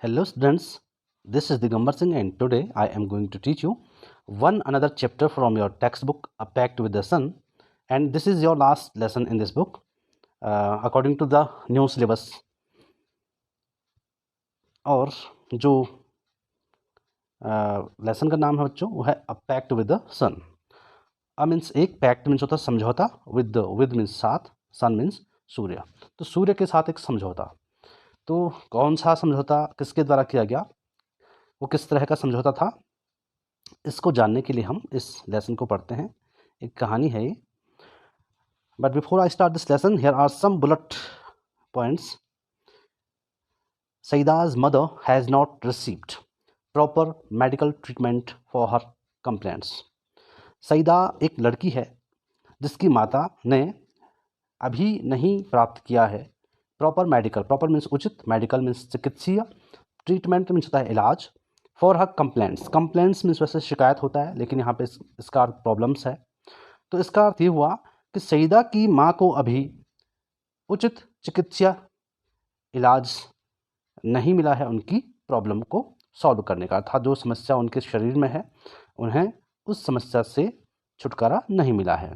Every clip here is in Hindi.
Hello students, this is Digambar Singh and today I am going to teach you one another chapter from your textbook A Pact with the Sun, and this is your last lesson in this book according to the new syllabus. और जो लेसन का नाम है बच्चों वो है a pact with the sun. A means एक, पैक्ट मीन्स होता है समझौता, विद मीन्स साथ, सन मीन्स सूर्य। तो सूर्य के साथ एक समझौता। तो कौन सा समझौता किसके द्वारा किया गया, वो किस तरह का समझौता था, इसको जानने के लिए हम इस लेसन को पढ़ते हैं। एक कहानी है ये। But before I start this lesson, here are some bullet points. Saida's mother has not received proper medical treatment for her complaints. Saida एक लड़की है जिसकी माता ने अभी नहीं प्राप्त किया है प्रॉपर मेडिकल, प्रॉपर मीन्स उचित, मेडिकल मीन्स चिकित्सीय, ट्रीटमेंट मीन्स होता है इलाज, for her complaints. Complaints means वैसे शिकायत होता है, लेकिन यहाँ पे इसका अर्थ प्रॉब्लम्स है। तो इसका अर्थ ये हुआ कि सईदा की माँ को अभी उचित चिकित्सीय इलाज नहीं मिला है उनकी प्रॉब्लम को सॉल्व करने का, अर्थात जो समस्या उनके शरीर में है उन्हें उस समस्या से छुटकारा नहीं मिला है।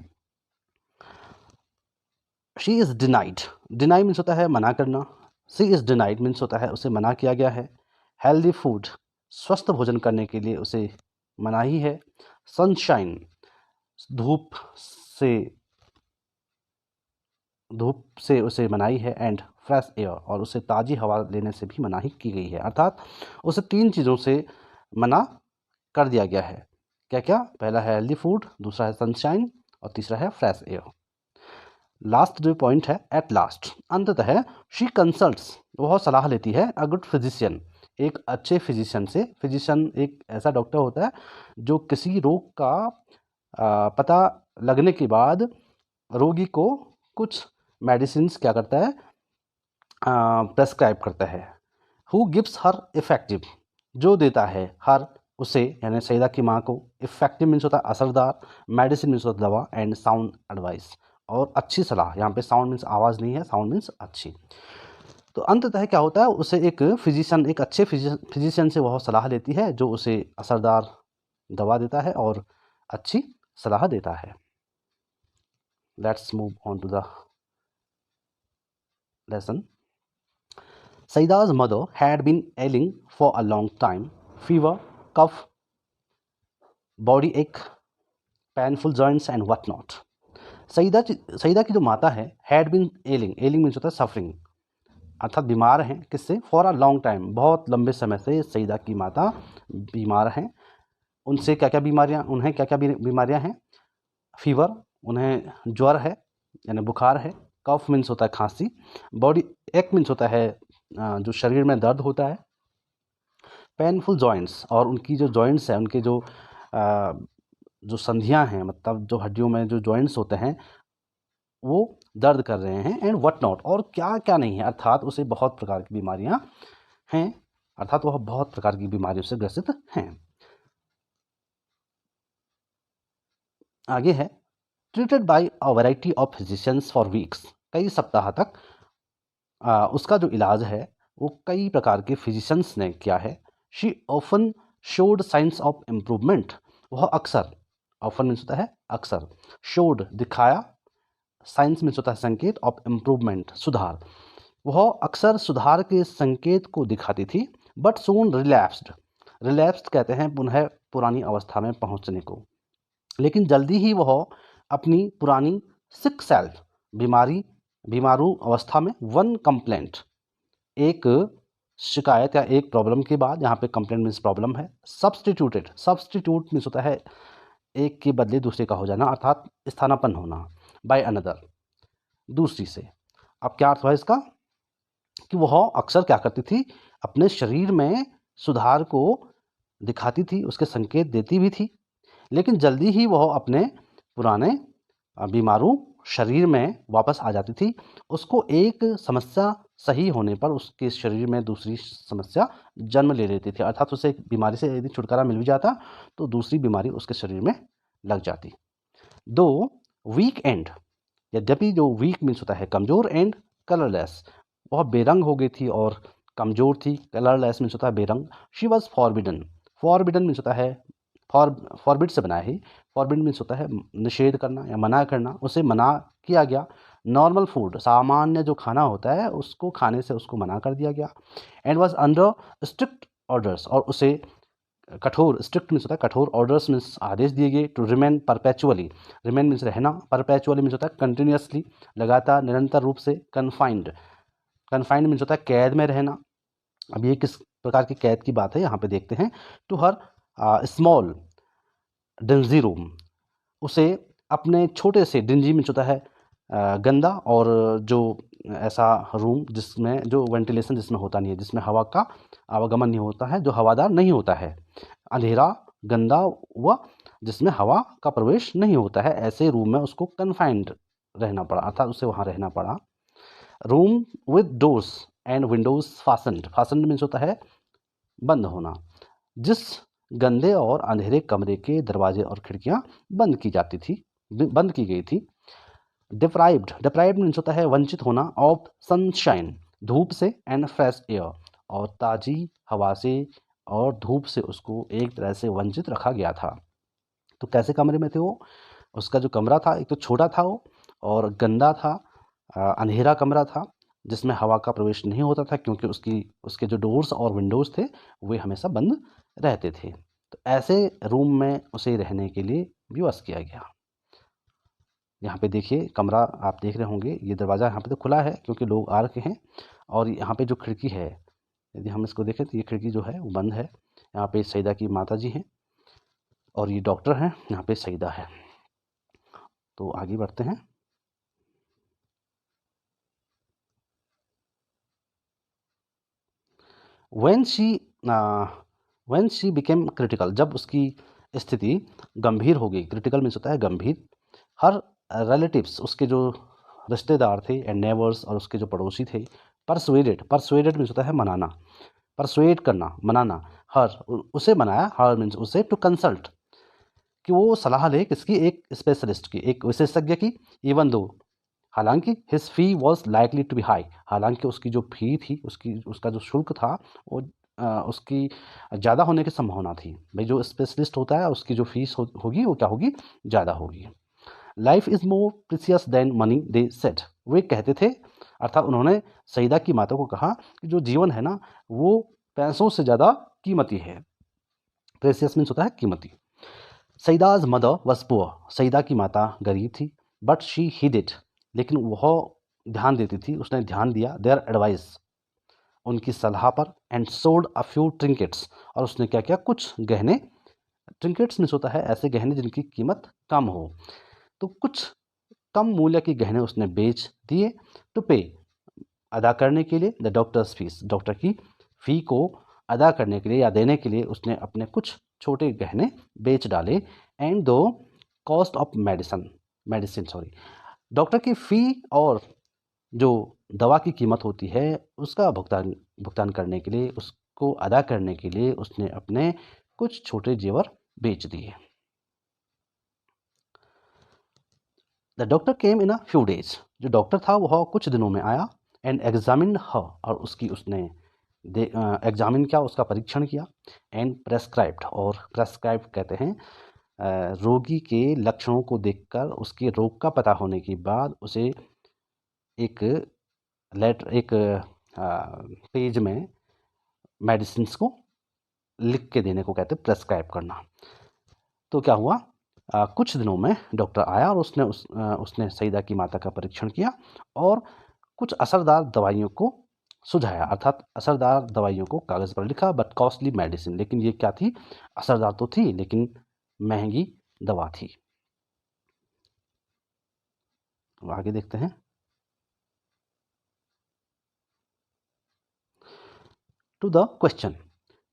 She is denied, deny means होता है मना करना, शी इज़ डिनाइड मीन्स होता है उसे मना किया गया है। हेल्दी फूड, स्वस्थ भोजन करने के लिए उसे मनाही है। सनशाइन, धूप से उसे मनाही है। एंड फ्रेश एयर, और उसे ताज़ी हवा लेने से भी मनाही की गई है। अर्थात उसे 3 चीज़ों से मना कर दिया गया है। क्या क्या? पहला है हेल्दी फूड, दूसरा है सनशाइन और तीसरा है फ्रेश एयर। लास्ट जो पॉइंट है, एट लास्ट, अंततः शी कंसल्ट्स, वह सलाह लेती है, अ गुड फिजिशियन, एक अच्छे फिजिशियन से। फिजिशियन एक ऐसा डॉक्टर होता है जो किसी रोग का पता लगने के बाद रोगी को कुछ मेडिसिन्स क्या करता है, प्रेस्क्राइब करता है। हु गिव्स हर इफेक्टिव, जो देता है हर उसे, यानी सईदा की माँ को। इफेक्टिव मीन्स होता है असरदार, मेडिसिन मीन्स होता है दवा, एंड साउंड एडवाइस, और अच्छी सलाह। यहाँ पे साउंड मीन्स आवाज़ नहीं है, साउंड मीन्स अच्छी। तो अंततः क्या होता है, उसे एक फिजिशियन, एक अच्छे फिजिशियन से वह सलाह लेती है जो उसे असरदार दवा देता है और अच्छी सलाह देता है। Let's move on to the lesson. Saida's mother had been ailing for a long time. Fever, cough, body ache, painful joints and what not. Saida की जो माता है, had been ailing, ailing means होता है सफरिंग, अर्थात बीमार हैं। किससे? फॉर अ लॉन्ग टाइम, बहुत लंबे समय से सईदा की माता बीमार हैं। उनसे क्या क्या बीमारियां, उन्हें क्या क्या बीमारियां हैं? फीवर, उन्हें ज्वर है यानी बुखार है। कफ मीन्स होता है खांसी। बॉडी एक मीन्स होता है जो शरीर में दर्द होता है। पेनफुल जॉइंट्स, और उनकी जो जॉइंट्स हैं, उनके जो संधियां हैं, मतलब जो हड्डियों में जो जॉइंट्स होते हैं वो दर्द कर रहे हैं। एंड व्हाट नॉट, और क्या क्या नहीं है, अर्थात उसे बहुत प्रकार की बीमारियां हैं, अर्थात वह बहुत प्रकार की बीमारियों से ग्रसित हैं। आगे है, treated by a variety of physicians for weeks, कई सप्ताह तक उसका जो इलाज है वो कई प्रकार के फिजिशियंस ने किया है। She often showed science of improvement, वह अक्सर, ऑफन मीन्स होता है अक्सर, शोड दिखाया, साइंस मीन्स होता है संकेत, ऑफ इम्प्रूवमेंट सुधार, वह अक्सर सुधार के संकेत को दिखाती थी। बट सून रिलैप्स्ड, रिलैप्स्ड कहते हैं पुनः पुरानी अवस्था में पहुंचने को, लेकिन जल्दी ही वह अपनी पुरानी सिक सेल्फ, बीमारू अवस्था में, वन कंप्लेंट, एक शिकायत या एक प्रॉब्लम के बाद, यहाँ पे कंप्लेंट मीन्स प्रॉब्लम है। सब्सटीट्यूटेड, सब्सटीट्यूट मीन्स होता है एक के बदले दूसरे का हो जाना, अर्थात स्थानापन्न होना, बाय अनदर, दूसरी से। अब क्या अर्थ है इसका, कि वह अक्सर क्या करती थी, अपने शरीर में सुधार को दिखाती थी, उसके संकेत देती भी थी, लेकिन जल्दी ही वह अपने पुराने बीमारू शरीर में वापस आ जाती थी। उसको एक समस्या सही होने पर उसके शरीर में दूसरी समस्या जन्म ले लेती थी, अर्थात उसे एक बीमारी से यदि छुटकारा मिल भी जाता तो दूसरी बीमारी उसके शरीर में लग जाती। दो वीक एंड, यद्यपि जो वीक मीन्स होता है कमज़ोर, एंड कलरलेस, वह बेरंग हो गई थी और कमज़ोर थी, कलरलेस मीन्स होता है बेरंग। She was forbidden, forbidden means होता है फॉरबिड से बना है, फॉरबिड मीन्स होता है निषेध करना या मना करना, उसे मना किया गया। नॉर्मल फूड, सामान्य जो खाना होता है उसको खाने से उसको मना कर दिया गया। And was under strict orders, और उसे कठोर, स्ट्रिक्ट मीन्स होता है कठोर, ऑर्डर्स मीन्स आदेश दिए गए, to remain perpetually, remain means रहना, परपेचुअली मीन्स होता है कंटिन्यूसली, लगातार निरंतर रूप से, कन्फाइंड, कन्फाइंड मीन्स होता है कैद में रहना। अब ये किस प्रकार की कैद की बात है यहाँ पे देखते हैं। To her small dingy room, उसे अपने छोटे से, डिंजी मीन्स होता है गंदा, और जो ऐसा रूम जिसमें जो वेंटिलेशन जिसमें होता नहीं है, जिसमें हवा का आवागमन नहीं होता है, जो हवादार नहीं होता है, अंधेरा, गंदा व जिसमें हवा का प्रवेश नहीं होता है, ऐसे रूम में उसको कन्फाइंड रहना पड़ा, अर्थात उसे वहाँ रहना पड़ा। Room with doors and Windows fastened, fastened means होता है बंद होना, जिस गंदे और अंधेरे कमरे के दरवाजे और खिड़कियां बंद की जाती थी, बंद की गई थी। डिप्राइव्ड, डिप्राइव्ड मीन्स होता है वंचित होना, ऑफ सनशाइन, धूप से, एंड फ्रेश एयर, और ताज़ी हवा से और धूप से उसको एक तरह से वंचित रखा गया था। तो कैसे कमरे में थे वो? उसका जो कमरा था, एक तो छोटा था वो, और गंदा था, अंधेरा कमरा था, जिसमें हवा का प्रवेश नहीं होता था, क्योंकि उसके जो डोर्स और विंडोज़ थे वे हमेशा बंद रहते थे। तो ऐसे रूम में उसे रहने के लिए विवश किया गया। यहाँ पे देखिए कमरा आप देख रहे होंगे, ये दरवाज़ा यहाँ पे तो खुला है क्योंकि लोग आ रखे हैं, और यहाँ पे जो खिड़की है, यदि हम इसको देखें तो ये खिड़की जो है वो बंद है। यहाँ पे सईदा की माता जी हैं, और ये डॉक्टर हैं, यहाँ पे सईदा है। तो आगे बढ़ते हैं। व्हेन शी बिकेम क्रिटिकल, जब उसकी स्थिति गंभीर हो गई, क्रिटिकल मीन्स होता है गंभीर, हर रिलेटिव्स, उसके जो रिश्तेदार थे, एंड नेबर्स, और उसके जो पड़ोसी थे, परसुएडेड, परसुएडेड मीन्स होता है मनाना, परसुएड करना, मनाना, हर, उसे मनाया, हर मीन्स उसे, टू कंसल्ट, कि वो सलाह ले किसकी, एक स्पेशलिस्ट की, एक विशेषज्ञ की। इवन दो, हालांकि his fee was likely to be high, हालांकि उसकी जो फी थी, उसका जो शुल्क था वो उसकी ज़्यादा होने की संभावना थी। भाई जो स्पेशलिस्ट होता है उसकी जो फीस होगी वो क्या होगी, ज़्यादा होगी। Life is more precious than money, they said, वे कहते थे, अर्थात उन्होंने सईदा की माता को कहा कि जो जीवन है ना वो पैसों से ज़्यादा कीमती है। प्रेसियस मीन्स होता है कीमती। सईदाज मदर वॉज पुअर, सईदा की माता गरीब थी, बट शी हिड इट, लेकिन वह ध्यान देती थी, उसने ध्यान दिया, देयर एडवाइस, उनकी सलाह पर, एंड सोल्ड अ फ्यू ट्रिंकेट्स, और उसने क्या किया, कुछ गहने, ट्रिंकेट्स मीन्स होता है ऐसे गहने जिनकी कीमत कम हो, तो कुछ कम मूल्य के गहने उसने बेच दिए, टू पे, अदा करने के लिए, द डॉक्टर्स फीस, डॉक्टर की फ़ी को अदा करने के लिए या देने के लिए उसने अपने कुछ छोटे गहने बेच डाले। एंड दो cost of medicine, medicine sorry, doctor की फ़ी और जो दवा की कीमत होती है उसका भुगतान भुगतान करने के लिए, उसको अदा करने के लिए उसने अपने कुछ छोटे जेवर बेच दिए। The doctor came in a few days, जो डॉक्टर था वह कुछ दिनों में आया, एंड एग्जामिन हर, और उसकी उसने एग्जामिन किया, उसका परीक्षण किया, एंड प्रेस्क्राइब्ड, और प्रेस्क्राइब कहते हैं रोगी के लक्षणों को देखकर उसके रोग का पता होने के बाद उसे एक एक पेज में मेडिसिन को लिख के देने को कहते हैं प्रेस्क्राइब करना। तो क्या हुआ, कुछ दिनों में डॉक्टर आया और उसने सईदा की माता का परीक्षण किया और कुछ असरदार दवाइयों को सुझाया, अर्थात असरदार दवाइयों को कागज़ पर लिखा, बट कॉस्टली मेडिसिन, लेकिन ये क्या थी, असरदार तो थी लेकिन महंगी दवा थी। आगे देखते हैं। To the question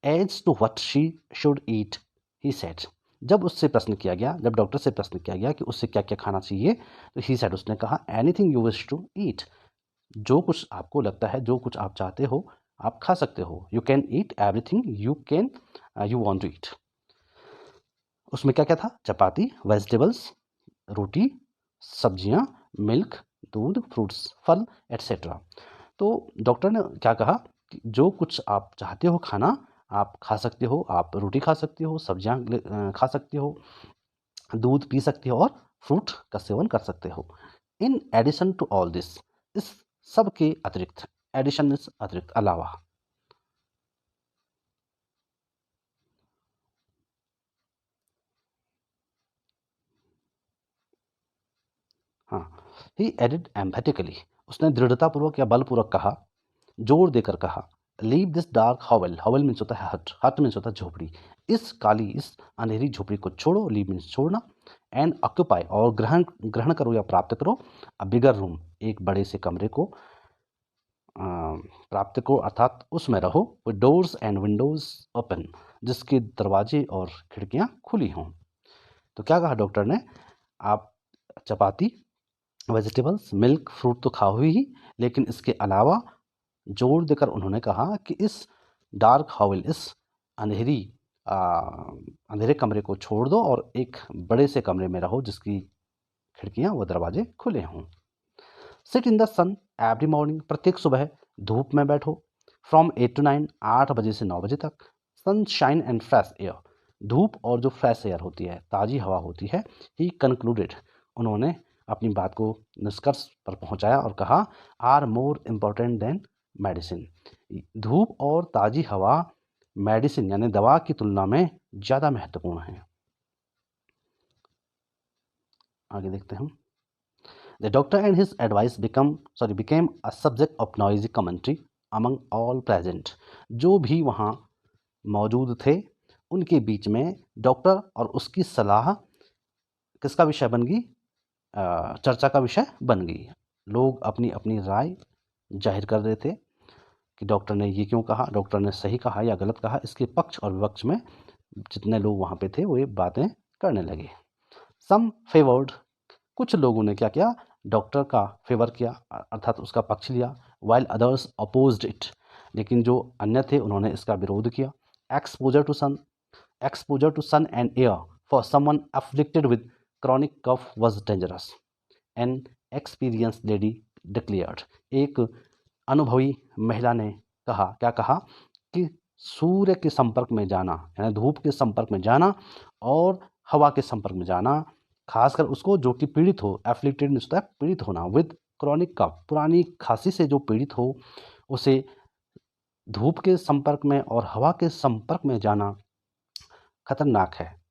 as to what she should eat, he said, जब उससे प्रश्न किया गया, जब डॉक्टर से प्रश्न किया गया कि उससे क्या क्या खाना चाहिए, तो ही सेड, उसने कहा, anything you wish to eat, जो कुछ आपको लगता है, जो कुछ आप चाहते हो आप खा सकते हो। You can eat everything you want to eat. उसमें क्या क्या था, चपाती, वेजिटेबल्स, रोटी, सब्जियां, मिल्क, दूध, फ्रूट्स, फल, एट्सेट्रा। तो डॉक्टर ने क्या कहा जो कुछ आप चाहते हो खाना आप खा सकते हो, आप रोटी खा सकते हो, सब्जियां खा सकते हो, दूध पी सकते हो और फ्रूट का सेवन कर सकते हो। In addition to all this, इस सब के अतिरिक्त, एडिशन मीन्स अतिरिक्त, अलावा, हाँ, ही एडिड एम्फेटिकली, उसने दृढ़तापूर्वक या बलपूर्वक कहा, जोर देकर कहा, लीव दिस डार्क हॉवेल, हॉवेल मीन्स होता है हट, हट मीन्स होता है झोपड़ी, इस काली, इस अंधेरी झोपड़ी को छोड़ो, लीव मीन्स छोड़ना, एंड ऑक्यूपाई, और ग्रहण ग्रहण करो या प्राप्त करो, अ बिगर रूम, एक बड़े से कमरे को प्राप्त करो, अर्थात उसमें रहो, with doors and Windows open, जिसके दरवाजे और खिड़कियां खुली हों। तो क्या कहा डॉक्टर ने, आप चपाती, वेजिटेबल्स, मिल्क, फ्रूट तो खाओ ही, लेकिन इसके अलावा जोर देकर उन्होंने कहा कि इस डार्क हॉवेल, इस अंधेरी आ, अंधेरे कमरे को छोड़ दो और एक बड़े से कमरे में रहो जिसकी खिड़कियां व दरवाजे खुले हों। Sit in the sun every morning, प्रत्येक सुबह धूप में बैठो, फ्रॉम 8 to 9, 8 बजे से 9 बजे तक, सनशाइन एंड फ्रेश एयर, धूप और जो फ्रेश एयर होती है, ताज़ी हवा होती है, ही कंक्लूडेड, उन्होंने अपनी बात को निष्कर्ष पर पहुंचाया और कहा, are more important than medicine, धूप और ताज़ी हवा मेडिसिन यानी दवा की तुलना में ज़्यादा महत्वपूर्ण है। आगे देखते हैं। The doctor and his advice became a subject of noisy commentary among all present. जो भी वहाँ मौजूद थे उनके बीच में डॉक्टर और उसकी सलाह किसका विषय बन गई, चर्चा का विषय बन गई। लोग अपनी अपनी राय जाहिर कर रहे थे कि डॉक्टर ने ये क्यों कहा, डॉक्टर ने सही कहा या गलत कहा, इसके पक्ष और विपक्ष में जितने लोग वहाँ पे थे वो ये बातें करने लगे। सम फेवर्ड, कुछ लोगों ने क्या किया, डॉक्टर का फेवर किया अर्थात उसका पक्ष लिया, वाइल अदर्स अपोज्ड इट, लेकिन जो अन्य थे उन्होंने इसका विरोध किया। Exposure to sun and air for someone afflicted with chronic cough was dangerous, an experience lady declared, एक अनुभवी महिला ने कहा, क्या कहा कि सूर्य के संपर्क में जाना यानी धूप के संपर्क में जाना और हवा के संपर्क में जाना, खासकर उसको जो कि पीड़ित हो, एफ्लिक्टेड होता है पीड़ित होना, विद क्रॉनिक कफ, पुरानी खांसी से जो पीड़ित हो, उसे धूप के संपर्क में और हवा के संपर्क में जाना खतरनाक है।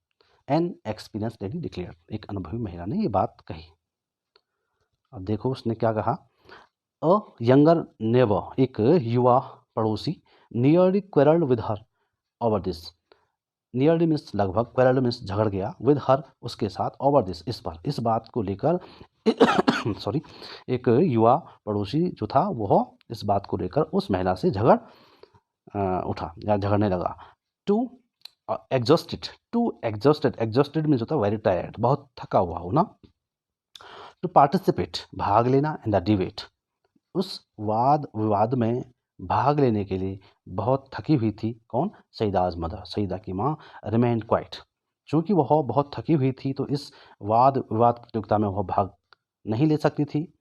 एन एक्सपीरियंस लेडी डिक्लेयर, एक अनुभवी महिला ने ये बात कही। अब देखो उसने क्या कहा, अ यंगर नेबर, एक युवा पड़ोसी, nearly quarrelled with her over this, nearly means लगभग, क्वेरल्ड मीन्स झगड़ गया, विद हर उसके साथ, ओवर दिस इस पर, इस बात को लेकर सॉरी, एक युवा पड़ोसी जो था वह इस बात को लेकर उस महिला से झगड़ उठा या झगड़ने लगा। टू एग्जॉस्टेड मीन्स होता है वेरी टायर्ड, बहुत थका हुआ हो ना। टू पार्टिसिपेट, भाग लेना, इन द डिबेट, उस वाद विवाद में भाग लेने के लिए बहुत थकी हुई थी। कौन, सईदाज मदर, सईदा की माँ, रिमेंड क्वाइट, चूँकि वह बहुत थकी हुई थी तो इस वाद विवाद प्रतियोगिता में वह भाग नहीं ले सकती थी,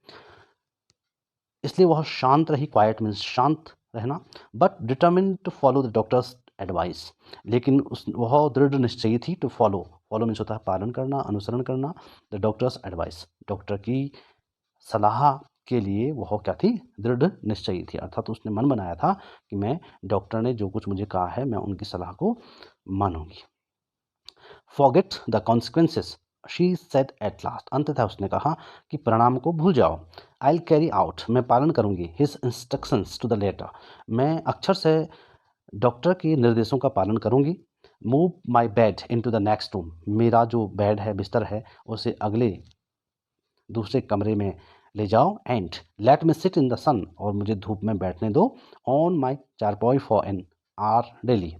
इसलिए वह शांत रही, क्वाइट मीन्स शांत रहना, but determine to follow the doctor's advice, लेकिन वह दृढ़ निश्चयी थी, टू फॉलो मीन्स होता है पालन करना, अनुसरण करना, द डॉक्टर्स एडवाइस, डॉक्टर की सलाह के लिए वह क्या थी, दृढ़ निश्चयी थी, अर्थात उसने मन बनाया था कि मैं, डॉक्टर ने जो कुछ मुझे कहा है मैं उनकी सलाह को मानूंगी। Forget the consequences, she said at last, अंततः उसने कहा कि परिणाम को भूल जाओ। आई विल कैरी आउट, मैं पालन करूंगी, his instructions to the letter, मैं अक्षर से डॉक्टर के निर्देशों का पालन करूंगी। Move my bed into the next room, मेरा जो बेड है, बिस्तर है, उसे अगले दूसरे कमरे में ले जाओ। And let me sit in the sun, और मुझे धूप में बैठने दो। ऑन माई चारपाई फॉर एन आवर डेली,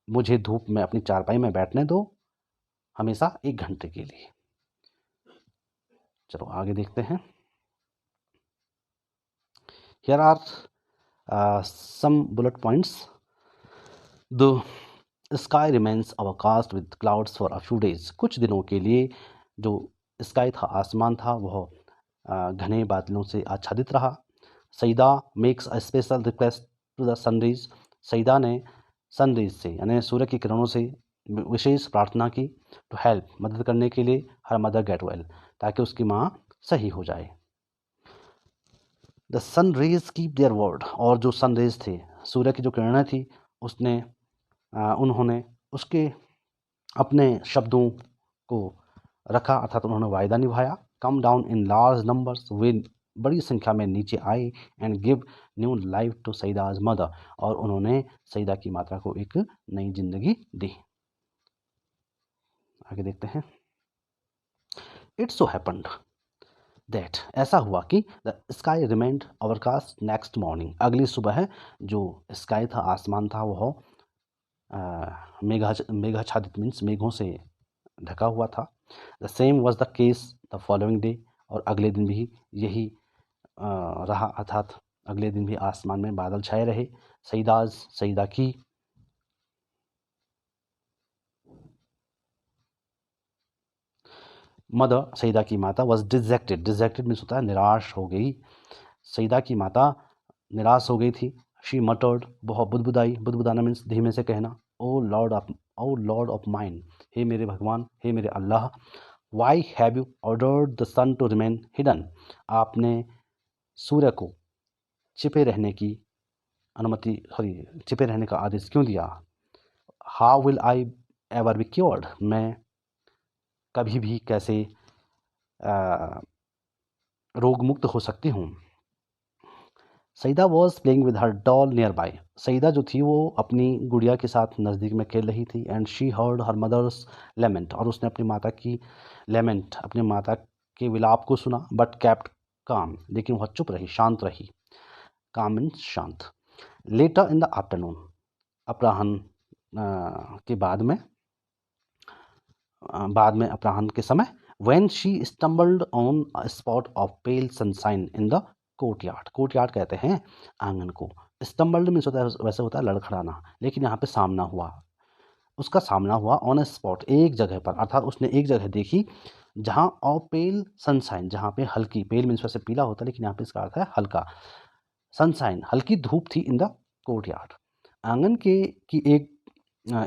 मुझे धूप में अपनी चारपाई में बैठने दो हमेशा 1 घंटे के लिए। चलो आगे देखते हैं। Here are some bullet points. The sky remains overcast with clouds for a few days, कुछ दिनों के लिए जो स्काई था, आसमान था, वह घने बादलों से आच्छादित रहा। Saida makes a special request to the sunrays, Saida ने सनरेज से यानी सूर्य की किरणों से विशेष प्रार्थना की। टू हेल्प, मदद करने के लिए, हर मदर गेट वेल, ताकि उसकी माँ सही हो जाए। The sun rays keep their word, और जो सन रेज थे, सूर्य की जो किरणें थी, उन्होंने उसके अपने शब्दों को रखा, अर्थात उन्होंने वायदा निभाया। Come down in large numbers, वे बड़ी संख्या में नीचे आए। And give new life to Saida's mother, और उन्होंने सईदा की माता को एक नई जिंदगी दी। आगे देखते हैं। इट सो हैपेंड दैट, ऐसा हुआ कि the sky remained overcast next morning, अगली सुबह जो स्काई था, आसमान था, वह मेघाच्छादित मीन्स मेघों से ढका हुआ था। The same was the case the following day, और अगले दिन भी यही रहा, अर्थात अगले दिन भी आसमान में बादल छाए रहे। सईदा की मदर, सईदा की माता, वॉज डिजेक्टेड, डिजेक्टेड मीन्स होता है निराश हो गई। सईदा की माता निराश हो गई थी। शी मटर्ड, बहुत बुदबुदाई, बुदबुदाना मीन्स धीमे से कहना। ओ लॉर्ड ऑफ माइन, हे मेरे भगवान, हे मेरे Allah. Why have you ordered the sun to remain hidden, आपने सूर्य को छिपे रहने की छिपे रहने का आदेश क्यों दिया। How will I ever be cured, मैं कभी भी कैसे रोग मुक्त हो सकती हूँ। Saida was playing with her doll near by, सईदा जो थी वो अपनी गुड़िया के साथ नज़दीक में खेल रही थी। And she heard her mother's lament, और उसने अपनी माता की लेमेंट, अपनी माता के विलाप को सुना। बट कैप्ट काम, लेकिन वह चुप रही, शांत रही। काम मीन्स शांत। लेटर इन द आफ्टरनून, अपराह्न के बाद में अपराह्न के समय, when she stumbled on a spot of pale sunshine in the courtyard, courtyard कहते हैं आंगन को। स्टम्बल्ड मीन्स होता है, वैसे होता है लड़खड़ाना, लेकिन यहाँ पे सामना हुआ, उसका सामना हुआ ऑन ए स्पॉट, एक जगह पर, अर्थात उसने एक जगह देखी जहाँ ऑफ पेल सनशाइन, जहाँ पे हल्की, पेल मीन्स वैसे पीला होता है लेकिन यहाँ पे इसका अर्थ है हल्का, सनशाइन, हल्की धूप थी इन द कोर्टयार्ड, आंगन के की एक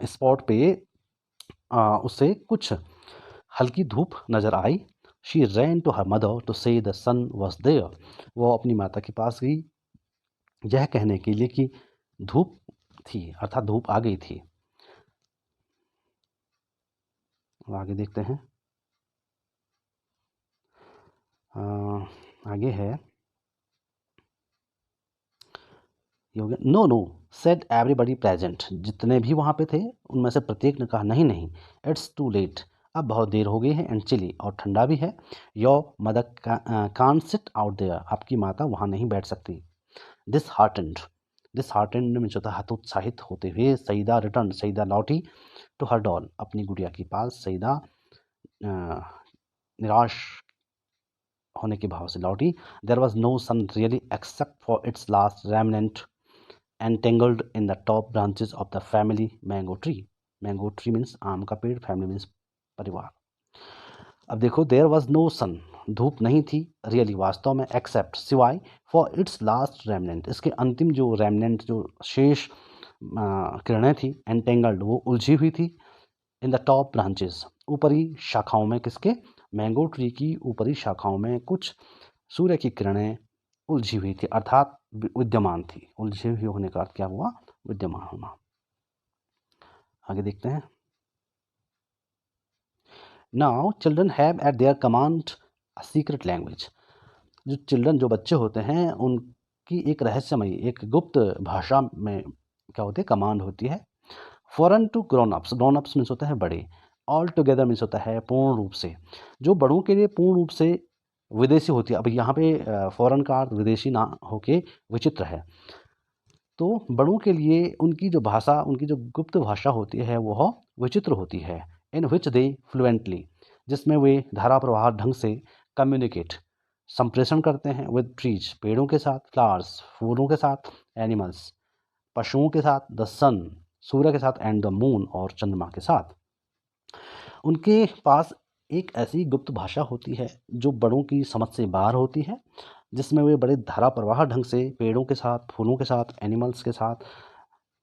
स्पॉट पे उसे कुछ हल्की धूप नजर आई। She ran to her mother to say the sun was there, वो अपनी माता के पास गई यह कहने के लिए कि धूप थी, अर्थात धूप आ गई थी। आगे देखते हैं। आगे है, ये हो गया। नो सेड एवरीबडी प्रेजेंट, जितने भी वहाँ पे थे उनमें से प्रत्येक ने कहा नहीं नहीं, इट्स टू लेट, अब बहुत देर हो गई है, एंड चिली, और ठंडा भी है। Your mother can't sit out there, आपकी माता वहाँ नहीं बैठ सकती। दिस हार्टेंड में जो था हतोत्साहित होते हुए, सईदा रिटर्न, सईदा लौटी, टू हर डॉल, अपनी गुड़िया के पास। सईदा निराश होने के भाव से लौटी। There was no sun really except for its last remnant entangled in the top branches of the family mango tree, mango tree means आम का पेड़, फैमिली मीन्स परिवार। अब देखो, देयर वॉज नो सन, धूप नहीं थी, रियली वास्तव में, एक्सेप्ट सिवाय, फॉर इट्स लास्ट रेमनेंट, इसके अंतिम जो रेमनेंट, जो शेष किरणें थी, एंटेंगल्ड, वो उलझी हुई थी, इन द टॉप ब्रांचेस, ऊपरी शाखाओं में, किसके, मैंगो ट्री की ऊपरी शाखाओं में कुछ सूर्य की किरणें उलझी हुई थी, अर्थात विद्यमान थी। उलझी हुई होने का अर्थ क्या हुआ, विद्यमान होना। आगे देखते हैं। Now children have eight there command a secret language, जो चिल्ड्रन, जो बच्चे होते हैं, उनकी एक रहस्यमयी, एक गुप्त भाषा में क्या होती है, कमांड होती है। Foreign to grown ups, grown ups means होता है बड़े, ऑल टुगेदर मीन्स होता है पूर्ण रूप से, जो बड़ों के लिए पूर्ण रूप से विदेशी होती है। अब यहाँ पे फॉरेन का अर्थ विदेशी ना होके विचित्र है, तो बड़ों के लिए उनकी जो भाषा, उनकी जो गुप्त भाषा होती है वह विचित्र होती है। इन विच दे फ्लुएंटली, जिसमें वे धारा प्रवाह ढंग से कम्युनिकेट, संप्रेषण करते हैं, विद ट्रीज, पेड़ों के साथ, फ्लावर्स, फूलों के साथ, एनिमल्स, पशुओं के साथ, द सन, सूर्य के साथ, एंड द मून, और चंद्रमा के साथ। उनके पास एक ऐसी गुप्त भाषा होती है जो बड़ों की समझ से बाहर होती है, जिसमें वे बड़े धारा प्रवाह ढंग से पेड़ों के साथ, फूलों के साथ, एनिमल्स के साथ,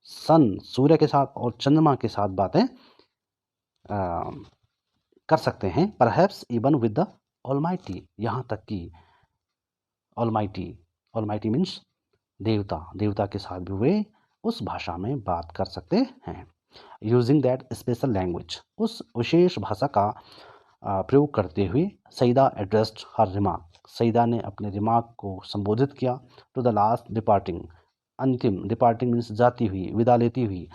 सन सूर्य के साथ और चंद्रमा के साथ बातें कर सकते हैं। Perhaps even with the almighty, यहाँ तक कि ऑलमाइटी, ऑलमाइटी मीन्स देवता, देवता के साथ भी वे उस भाषा में बात कर सकते हैं। यूजिंग दैट स्पेशल लैंग्वेज, उस विशेष भाषा का प्रयोग करते हुए सईदा एड्रेस्ड हर रिमार्क, सईदा ने अपने रिमार्क को संबोधित किया टू द लास्ट डिपार्टिंग, अंतिम, डिपार्टिंग मीन्स जाती हुई, विदा लेती हुई,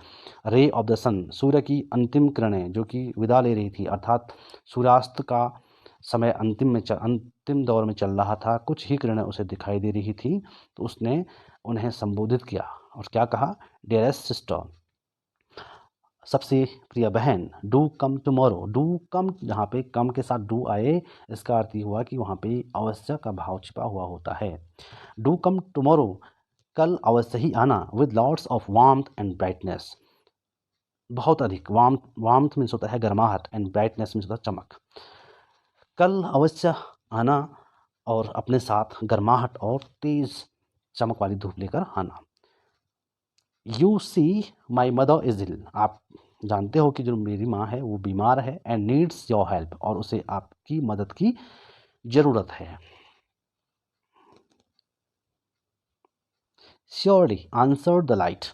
रे ऑफ द सन, सूर्य की अंतिम किरणें जो कि विदा ले रही थी, अर्थात सूर्यास्त का समय अंतिम दौर में चल रहा था, कुछ ही किरणें उसे दिखाई दे रही थी, तो उसने उन्हें संबोधित किया और क्या कहा, डियरेस्ट सिस्टर, सबसे प्रिय बहन, do come tomorrow, do come, जहाँ पे कम के साथ डू आए इसका अर्थ ये हुआ कि वहाँ पे अवश्य का भाव छिपा हुआ होता है। डू कम टुमारो, कल अवश्य ही आना, with lots of warmth and brightness, बहुत अधिक, वार्मथ मीन्स होता है गर्माहट एंड ब्राइटनेस मीन्स होता है चमक, कल अवश्य आना और अपने साथ गर्माहट और तेज चमक वाली धूप लेकर आना। You see my mother is ill, आप जानते हो कि जो मेरी माँ है वो बीमार है, एंड नीड्स योर हेल्प, और उसे आपकी मदद की जरूरत है। श्योरली आंसर्ड द लाइट,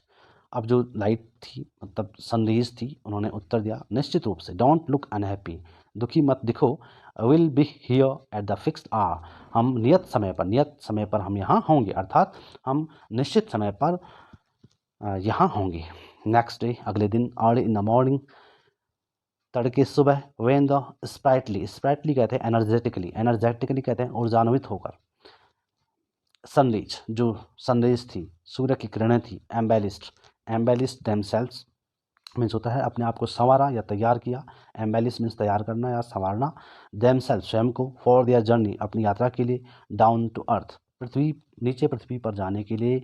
अब जो लाइट थी मतलब सनरेज थी, उन्होंने उत्तर दिया निश्चित रूप से। डोंट लुक अनहैप्पी, दुखी मत दिखो। Will be here at the fixed hour, हम नियत समय पर हम यहाँ होंगे, अर्थात हम निश्चित समय पर यहाँ होंगे। नेक्स्ट डे, अगले दिन, अर्ली इन द मॉर्निंग, तड़के सुबह, वेन द स्प्राइटली कहते हैं एनर्जेटिकली कहते हैं ऊर्जान्वित होकर, सनरेज, जो सनरेज थी, सूर्य की किरणें थी, एम्बेलिस्ड देमसेल्व्स मीन्स होता है अपने आप को संवारा या तैयार किया, एम्बेलिश मीन्स तैयार करना या संवारना, देमसेल्व्स स्वयं को, फॉर देयर जर्नी अपनी यात्रा के लिए, डाउन टू अर्थ नीचे पृथ्वी पर जाने के लिए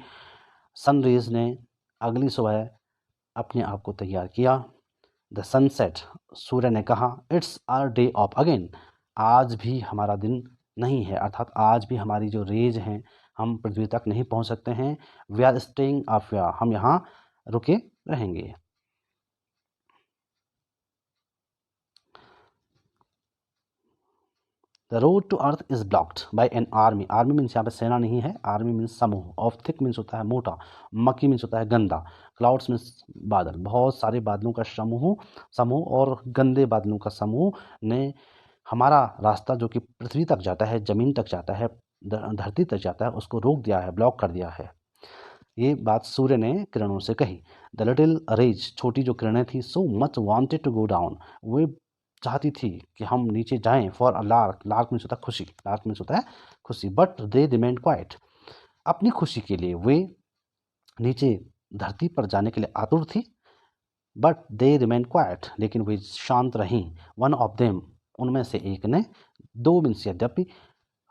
सनरेज ने अगली सुबह अपने आप को तैयार किया। द सनसेट, सूर्य ने कहा, it's our day off again, आज भी हमारा दिन नहीं है, अर्थात आज भी हमारी जो रेज हैं हम पृथ्वी तक नहीं पहुंच सकते हैं। वी आर स्टेइंग ऑफ, हम यहाँ रुके रहेंगे। The road to earth is blocked by an army, army means यहाँ पे सेना नहीं है, आर्मी मीन्स समूह, ऑफ थिक मीन्स होता है मोटा, मक्की मीन्स होता है गंदा, क्लाउड्स मीन्स बादल, बहुत सारे बादलों का समूह और गंदे बादलों का समूह ने हमारा रास्ता जो कि पृथ्वी तक जाता है, जमीन तक जाता है, धरती तक जाता है, उसको रोक दिया है, ब्लॉक कर दिया है। ये बात सूर्य ने किरणों से कही। द लिटिल रेज, छोटी जो किरणें थी, so much wanted to go down, वे चाहती थी कि हम नीचे जाएं, फॉर अ लार्क मीन्स होता है खुशी, लार्क मीन्स होता है खुशी, बट दे रिमेंड क्वाइट, अपनी खुशी के लिए वे नीचे धरती पर जाने के लिए आतुर थी, बट दे रिमेंड क्वाइट, लेकिन वे शांत रहीं। वन ऑफ देम, उनमें से एक ने, दो मीन्स यद्यपि,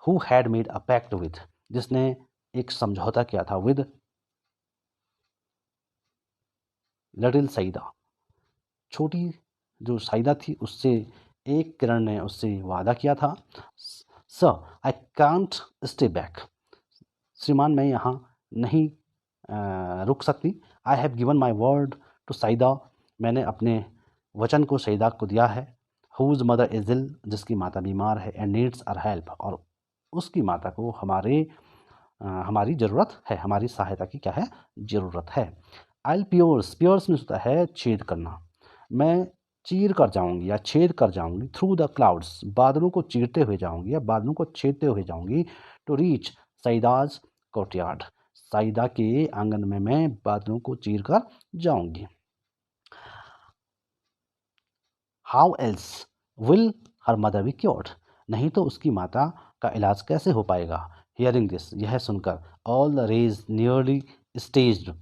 who had made a pact with, जिसने एक समझौता किया था, विद लिटिल सईदा, छोटी जो सईदा थी उससे एक किरण ने उससे वादा किया था। Sir I can't stay back, श्रीमान मैं यहाँ नहीं रुक सकती। I have given my word to Saida, मैंने अपने वचन को सईदा को दिया है। हुज मदर इज इल, जिसकी माता बीमार है, एंड नीड्स आर हेल्प, और उसकी माता को हमारी ज़रूरत है, हमारी सहायता की क्या है, ज़रूरत है। आई पियर्स में होता है छेद करना, मैं चीर कर जाऊंगी या छेद कर जाऊंगी, थ्रू द क्लाउड्स, बादलों को चीरते हुए जाऊंगी या बादलों को छेदते हुए जाऊंगी, टू रीच सईदाज कोर्टयार्ड, सईदा के आंगन में मैं बादलों को चीर कर जाऊंगी। How else will her mother be cured, नहीं तो उसकी माता का इलाज कैसे हो पाएगा। हियरिंग दिस, यह सुनकर, all the rays nearly staged,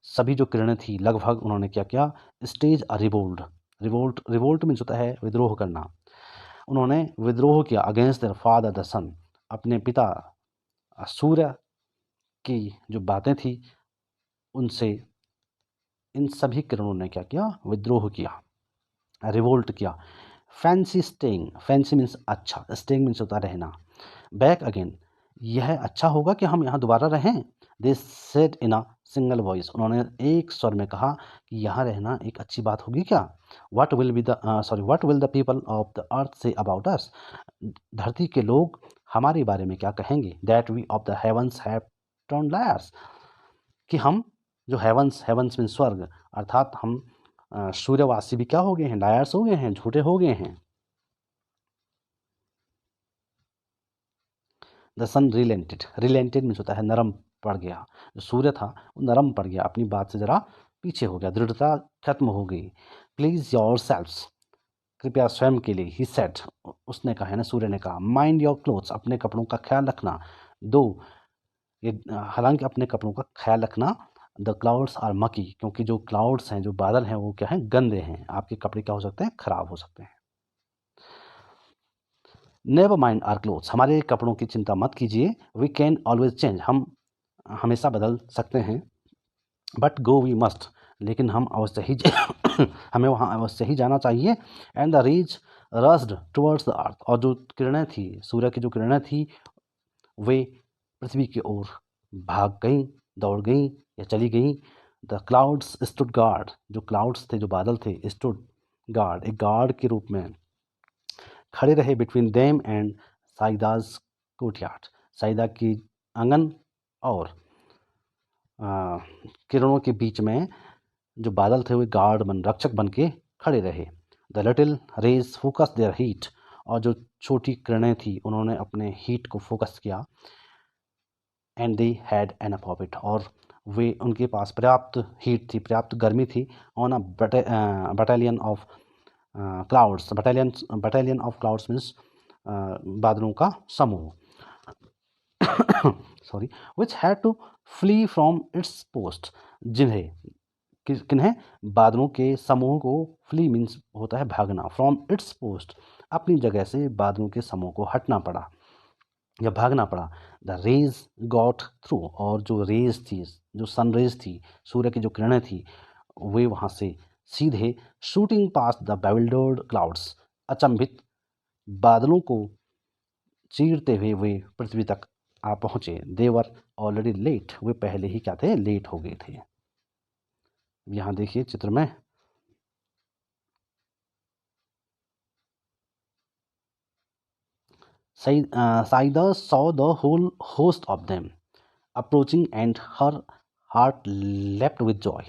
सभी जो किरणें थी लगभग उन्होंने क्या किया, स्टेज अ रिवोल्ट मीन्स होता है विद्रोह करना, उन्होंने विद्रोह किया अगेंस्ट देयर फादर द सन, अपने पिता सूर्य की जो बातें थी उनसे इन सभी किरणों ने क्या किया, विद्रोह किया, रिवोल्ट किया। फैंसी मीन्स अच्छा, स्टेइंग मीन्स होता रहना, बैक अगेन, यह अच्छा होगा कि हम यहाँ दोबारा रहें। They said in a single voice, उन्होंने एक स्वर में कहा कि यहाँ रहना एक अच्छी बात होगी क्या। What will the people of the earth say about us, धरती के लोग हमारे बारे में क्या कहेंगे। That we of the heavens have turn liars, कि हम जो हेवंस मीन स्वर्ग, अर्थात हम सूर्यवासी भी क्या हो गए हैं, लायर्स हो गए हैं, झूठे हो गए हैं। द सन रिलेंटेड मीन्स होता है नरम पड़ गया, जो सूर्य था वो नरम पड़ गया, अपनी बात से जरा पीछे हो गया, दृढ़ता खत्म हो गई। प्लीज योर सेल्व्स, कृपया स्वयं के लिए, ही सेड, उसने कहा है ना, सूर्य ने कहा। माइंड योर क्लोथ्स, अपने कपड़ों का ख्याल रखना। दो ये हालांकि अपने कपड़ों का ख्याल रखना। द क्लाउड्स आर मकी, क्योंकि जो क्लाउड्स हैं, जो बादल हैं, वो क्या हैं, गंदे हैं, आपके कपड़े क्या हो सकते हैं, खराब हो सकते हैं। नेवर माइंड आर क्लोथ्स, हमारे कपड़ों की चिंता मत कीजिए। वी कैन ऑलवेज चेंज, हम हमेशा बदल सकते हैं। बट गो वी मस्ट, लेकिन हम अवश्य ही हमें वहाँ अवश्य ही जाना चाहिए। And the rays rushed towards the earth, और जो किरणें थी, सूर्य की जो किरणें थी, वे पृथ्वी की ओर भाग गईं, दौड़ गईं या चली गईं। द क्लाउड्स स्टूड गार्ड, जो क्लाउड्स थे, जो बादल थे, स्टूड गार्ड, एक गार्ड के रूप में खड़े रहे। Between them and साइदाज courtyard, Saida की आंगन और किरणों के बीच में जो बादल थे, वे रक्षक बन के खड़े रहे। The little rays focus their heat, और जो छोटी किरणें थी, उन्होंने अपने हीट को फोकस किया। And they had enough of it, और वे उनके पास पर्याप्त हीट थी, पर्याप्त गर्मी थी। On a battalion of clouds, battalion of clouds means बादलों का समूह, sorry, which had to flee from its post, जिन्हें किन्हें, बादलों के समूह को, फ्ली मीन्स होता है भागना, फ्रॉम इट्स पोस्ट, अपनी जगह से बादलों के समूह को हटना पड़ा या भागना पड़ा। द रेज गॉट थ्रू, और जो रेज थी, जो सन रेज थी, सूर्य की जो किरणें थी, वे वहाँ से सीधे शूटिंग पास द बेविल्डर्ड क्लाउड्स, अचंभित बादलों को चीरते हुए वे पृथ्वी तक आ पहुँचे। देवर ऑलरेडी लेट, वे पहले ही क्या थे, लेट हो गए थे। यहाँ देखिए चित्र में Saida saw the whole host of them approaching and her heart leapt with joy.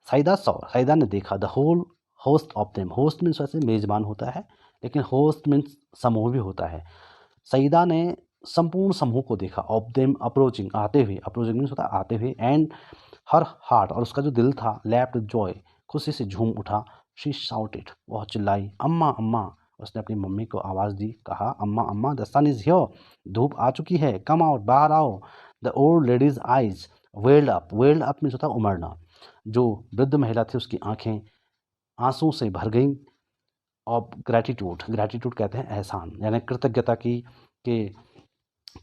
Saida ने देखा the whole host of them, host means वैसे मेजबान होता है, लेकिन होस्ट मीन्स समूह भी होता है। साइदा ने संपूर्ण समूह को देखा, ऑफ देम अप्रोचिंग, आते हुए, अप्रोचिंग मीन्स होता है आते हुए, एंड हर हार्ट, और उसका जो दिल था, लैप्ड जॉय, खुशी से झूम उठा। शी शाउटेड, वह चिल्लाई, अम्मा अम्मा, उसने अपनी मम्मी को आवाज़ दी, कहा अम्मा अम्मा, द सन इज हियर, धूप आ चुकी है, कम आउट, बाहर आओ। The old ladies eyes weld up means होता है उमड़ना, जो वृद्ध महिला थी, उसकी आंखें आंसू से भर गईं। और ग्रैटिट्यूड कहते हैं एहसान, यानी कृतज्ञता की के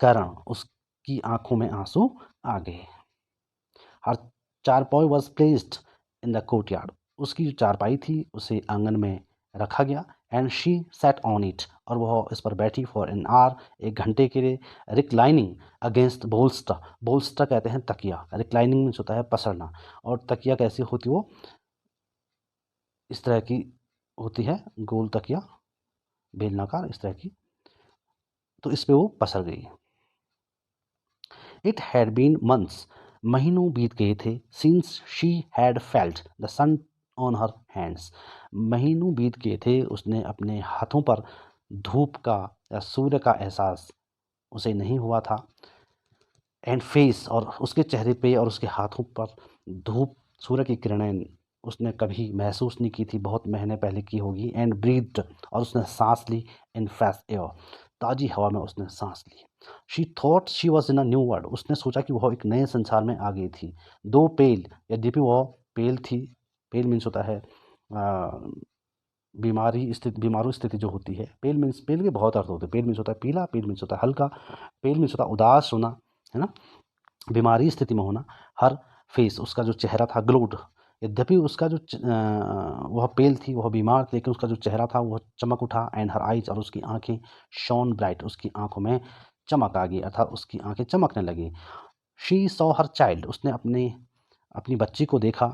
कारण उसकी आंखों में आंसू आ गए। हर चारपाई was placed in the courtyard, उसकी जो चारपाई थी उसे आंगन में रखा गया। And she said on it, और वह इस पर बैठी फॉर एन आवर, एक घंटे के लिए। रिक्लाइनिंग अगेंस्ट बोल्स्टा कहते हैं तकिया, रिक्लाइनिंग मीन्स होता है पसरना, और तकिया कैसी होती, वो इस तरह की होती है, गोल तकिया, बेलनाकार इस तरह की, तो इस पे वो पसर गई। इट हैड बीन मंथ्स, महीनों बीत गए थे, since she had felt the sun on her hands, महीनों बीत गए थे, उसने अपने हाथों पर धूप का या सूर्य का एहसास उसे नहीं हुआ था। एंड फेस, और उसके चेहरे पे और उसके हाथों पर धूप, सूर्य की किरणें उसने कभी महसूस नहीं की थी, बहुत महीने पहले की होगी। एंड ब्रीथ्ड, और उसने सांस ली, इन फ्रेश एयर, ताज़ी हवा में उसने सांस ली। She thought she was in a new world, उसने सोचा कि वह एक नए संसार में आ गई थी। दो पेल, यद्यपि वह पेल थी, पेल मीन्स होता है बीमारू स्थिति जो होती है। पेल मीन्स, पेल के बहुत अर्थ होते हैं, पेल मीन्स होता है पीला, पेल मीन्स होता है हल्का, पेल मीन्स होता है उदास होना, है ना, बीमारी स्थिति में होना। हर फेस, उसका जो चेहरा था, ग्लोड, यद्यपि उसका जो वह पेल थी, वह बीमार थी, लेकिन उसका जो चेहरा था वह चमक उठा। एंड हर आइज, और उसकी आंखें शॉन ब्राइट, उसकी आंखों में चमक आ गई, अर्थात उसकी आंखें चमकने लगी। शी सॉ हर चाइल्ड, उसने अपनी बच्ची को देखा।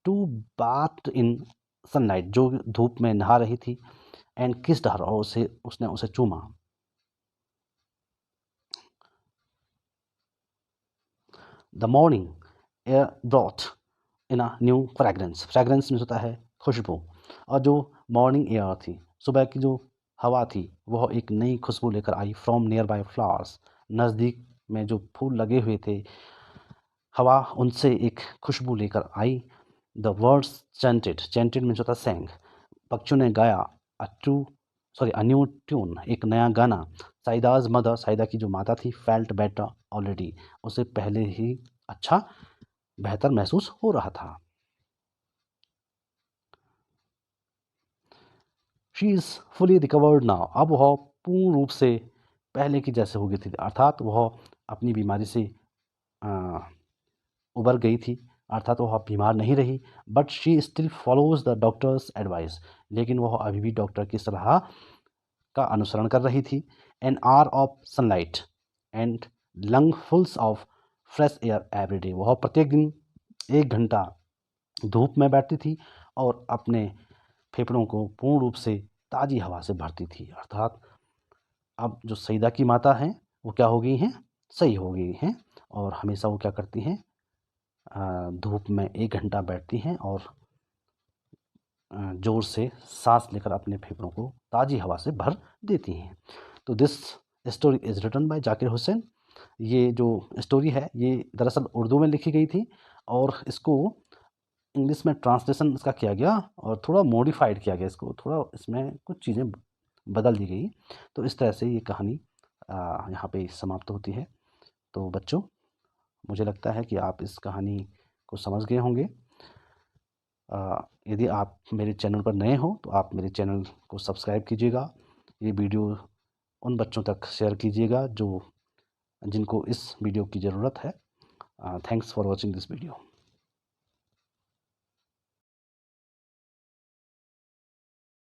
टू बाथ इन सनलाइट, जो धूप में नहा रही थी। एंड किस्ड हर, और उसने उसे चूमा। The morning air broth in a new fragrance, fragrance में होता है खुशबू, और जो मॉर्निंग एयर थी, सुबह की जो हवा थी, वह एक नई खुशबू लेकर आई। फ्रॉम नियर बाय फ्लावर्स, नज़दीक में जो फूल लगे हुए थे, हवा उनसे एक खुशबू लेकर आई। द वर्ड्स चैंटेड, चैंटेड में होता सेंग, पक्षियों ने गाया। अ न्यू ट्यून, एक नया गाना। साइदाज मदर, साइदा की जो माता थी, फेल्ट बेटर ऑलरेडी, उसे पहले ही अच्छा बेहतर महसूस हो रहा था। She is fully recovered now, अब वह पूर्ण रूप से पहले की जैसे हो गई थी, अर्थात वह अपनी बीमारी से आ, उबर गई थी, अर्थात वह बीमार नहीं रही। But she still follows the doctor's advice, लेकिन वह अभी भी डॉक्टर की सलाह का अनुसरण कर रही थी। An hour of sunlight and lungfuls of fresh air every day, वह प्रत्येक दिन 1 घंटा धूप में बैठती थी और अपने फेफड़ों को पूर्ण रूप से ताज़ी हवा से भरती थी। अर्थात अब जो सईदा की माता हैं वो क्या हो गई हैं, सही हो गई हैं, और हमेशा वो क्या करती हैं, धूप में 1 घंटा बैठती हैं और ज़ोर से सांस लेकर अपने फेफड़ों को ताज़ी हवा से भर देती हैं। तो this story is written by Zakir Hussain. ये जो स्टोरी है ये दरअसल उर्दू में लिखी गई थी और इसको इंग्लिश में ट्रांसलेशन इसका किया गया और थोड़ा मॉडिफाइड किया गया, इसको थोड़ा इसमें कुछ चीज़ें बदल दी गई। तो इस तरह से ये कहानी यहाँ पे समाप्त होती है। तो बच्चों, मुझे लगता है कि आप इस कहानी को समझ गए होंगे। यदि आप मेरे चैनल पर नए हो तो आप मेरे चैनल को सब्सक्राइब कीजिएगा। ये वीडियो उन बच्चों तक शेयर कीजिएगा जिनको इस वीडियो की ज़रूरत है। Thanks for watching this video.